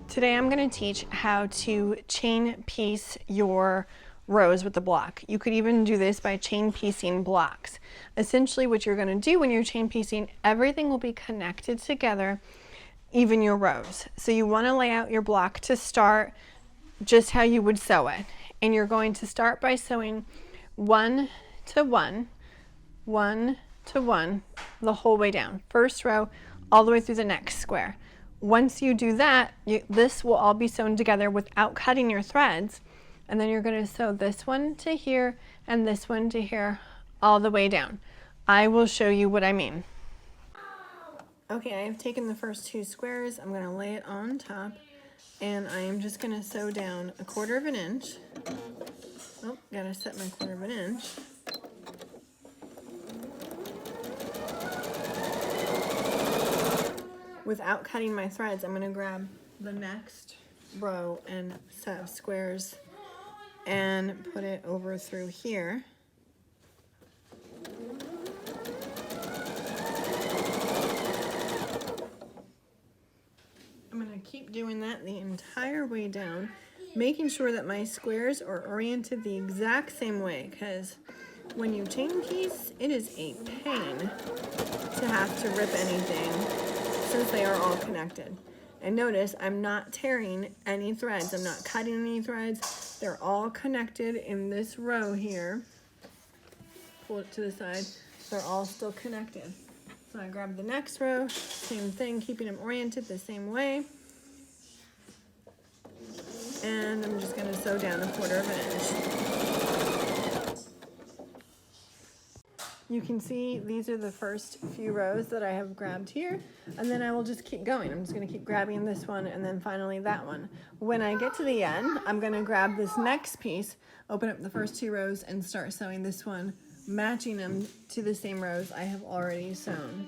Today I'm going to teach how to chain piece your rows with the block. You could even do this by chain piecing blocks. Essentially what you're going to do when you're chain piecing, everything will be connected together, even your rows. So you want to lay out your block to start just how you would sew it. And you're going to start by sewing 1 to 1, 1 to 1 the whole way down. First row all the way through the next square. Once you do that, this will all be sewn together without cutting your threads. And then you're going to sew this one to here and this one to here all the way down. I will show you what I mean. Okay, I've taken the first two squares. I'm going to lay it on top and I am just going to sew down 1/4 inch. Oh, gotta set my 1/4 inch. Without cutting my threads, I'm going to grab the next row and set of squares and put it over through here. I'm going to keep doing that the entire way down, making sure that my squares are oriented the exact same way, because when you chain piece, it is a pain to have to rip anything since they are all connected. And notice I'm not tearing any threads. I'm not cutting any threads. They're all connected in this row here. Pull it to the side. They're all still connected. So I grab the next row, same thing, keeping them oriented the same way. And I'm just gonna sew down 1/4 inch. You can see these are the first few rows that I have grabbed here, and then I will just keep going. I'm just going to keep grabbing this one and then finally that one. When I get to the end, I'm going to grab this next piece, open up the first two rows, and start sewing this one, matching them to the same rows I have already sewn.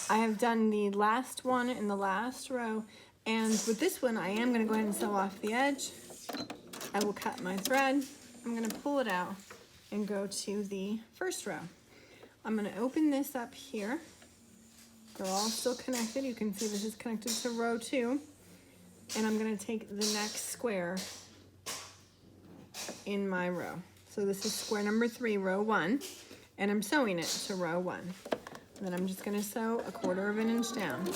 I have done the last one in the last row, and with this one I am going to go ahead and sew off the edge. I will cut my thread. I'm going to pull it out and go to the first row. I'm going to open this up here. They're all still connected. You can see this is connected to row 2. And I'm going to take the next square in my row. So this is square number 3, row 1, and I'm sewing it to row 1. And then I'm just going to sew 1/4 inch down.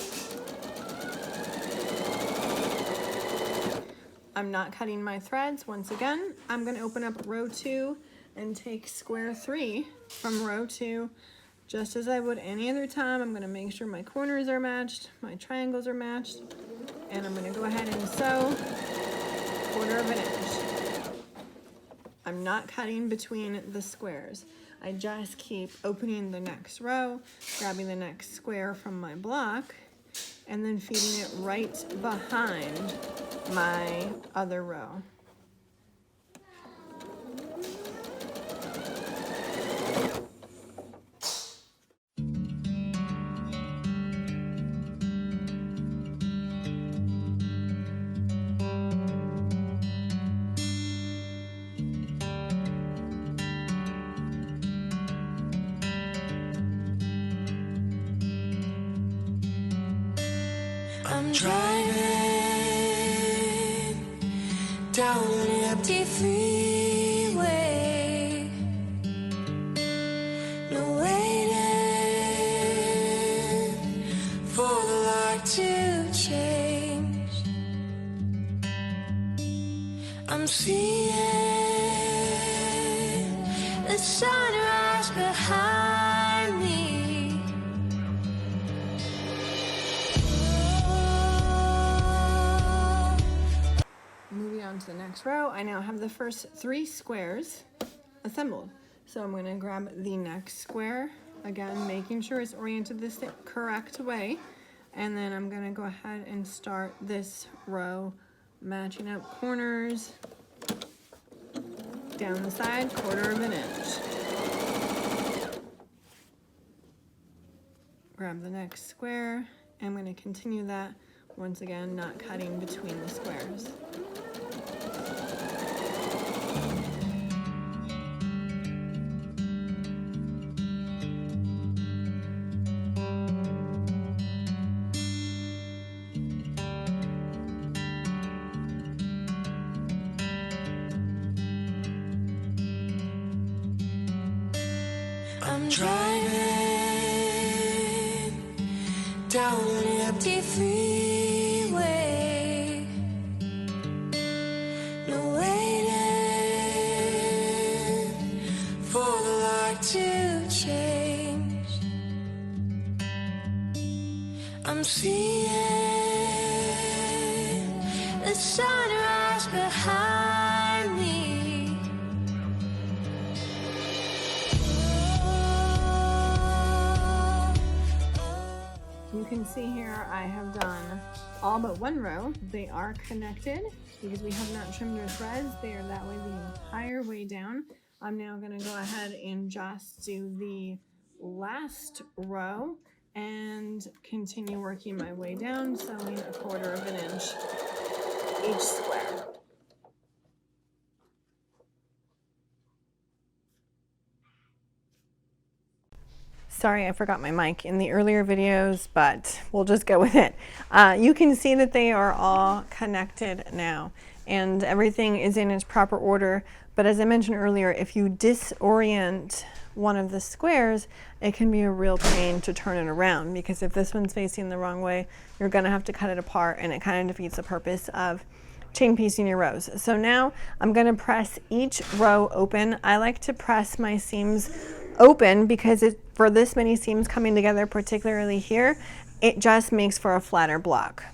I'm not cutting my threads. Once again, I'm going to open up row 2 and take square 3 from row 2, just as I would any other time. I'm going to make sure my corners are matched, my triangles are matched, and I'm going to go ahead and sew 1/4 inch. I'm not cutting between the squares. I just keep opening the next row, grabbing the next square from my block, and then feeding it right behind my other row. I'm driving down an empty freeway, no waiting for the light to change. I'm seeing the sunrise behind me. To the next row, I now have the first 3 squares assembled. So I'm going to grab the next square, again making sure it's oriented the correct way, and then I'm going to go ahead and start this row matching up corners down the side 1/4 inch. Grab the next square. I'm going to continue that, once again not cutting between the squares. I'm driving down an empty freeway. No waiting for the light to change. I'm seeing the sunrise behind me. You can see here I have done all but one row. They are connected because we have not trimmed our threads. They are that way the entire way down. I'm now going to go ahead and just do the last row and continue working my way down, sewing 1/4 of an inch each square. Sorry, I forgot my mic in the earlier videos, but we'll just go with it. You can see that they are all connected now and everything is in its proper order. But as I mentioned earlier, if you disorient one of the squares, it can be a real pain to turn it around, because if this one's facing the wrong way, you're gonna have to cut it apart, and it kind of defeats the purpose of chain piecing your rows. So now I'm gonna press each row open. I like to press my seams open because for this many seams coming together, particularly here, it just makes for a flatter block.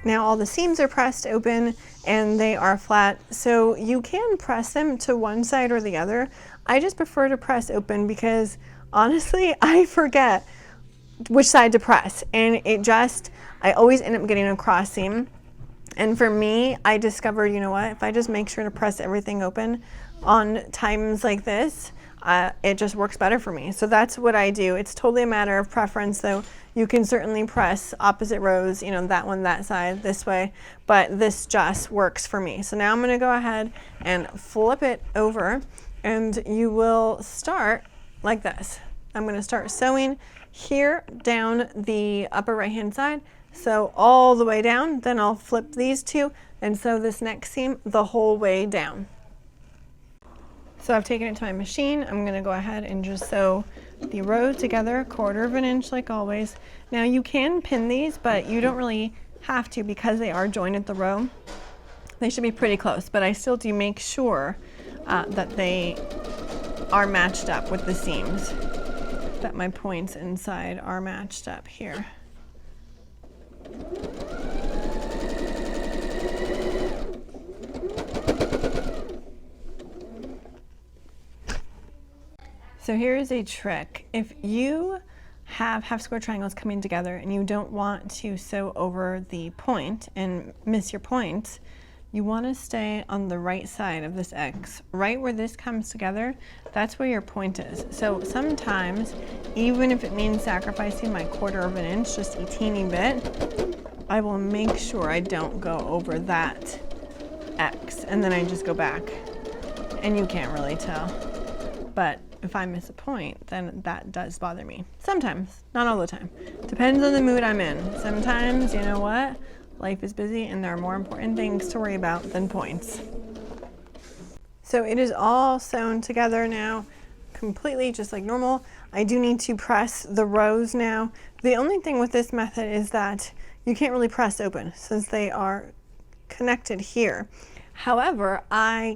Now all the seams are pressed open and they are flat, so you can press them to one side or the other. I just prefer to press open because honestly, I forget which side to press, and I always end up getting a cross seam. And for me, I discovered, you know what, if I just make sure to press everything open on times like this, it just works better for me. So that's what I do. It's totally a matter of preference, though. You can certainly press opposite rows, you know, that one, that side, this way, but this just works for me. So now I'm gonna go ahead and flip it over, and you will start like this. I'm gonna start sewing here down the upper right-hand side, sew all the way down, then I'll flip these two and sew this next seam the whole way down. So I've taken it to my machine. I'm gonna go ahead and just sew the rows together 1/4 of an inch like always. Now you can pin these, but you don't really have to because they are joined at the row. They should be pretty close, but I still do make sure that they are matched up with the seams, that my points inside are matched up here. So here's a trick. If you have half square triangles coming together and you don't want to sew over the point and miss your points, you want to stay on the right side of this X. Right where this comes together, that's where your point is. So sometimes, even if it means sacrificing my 1/4 of an inch, just a teeny bit, I will make sure I don't go over that X, and then I just go back. And you can't really tell. But if I miss a point, then that does bother me. Sometimes, not all the time. Depends on the mood I'm in. Sometimes, you know what? Life is busy and there are more important things to worry about than points. So it is all sewn together now, completely just like normal. I do need to press the rows now The only thing with this method is that you can't really press open since they are connected here. However, I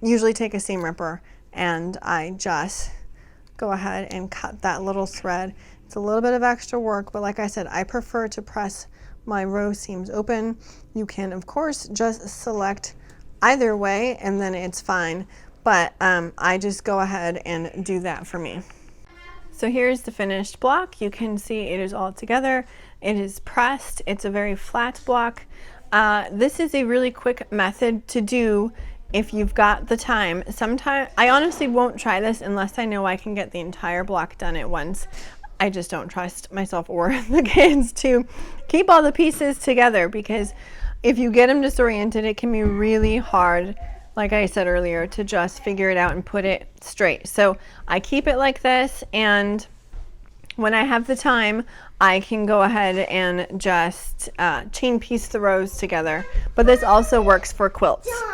usually take a seam ripper and I just go ahead and cut that little thread. It's a little bit of extra work, but like I said, I prefer to press my row seams open. You can, of course, just select either way and then it's fine, but I just go ahead and do that for me. So here's the finished block. You can see it is all together. It is pressed. It's a very flat block. This is a really quick method to do if you've got the time. Sometimes I honestly won't try this unless I know I can get the entire block done at once. I just don't trust myself or the kids to keep all the pieces together, because if you get them disoriented, it can be really hard, like I said earlier, to just figure it out and put it straight. So I keep it like this, and when I have the time, I can go ahead and just chain piece the rows together. But this also works for quilts.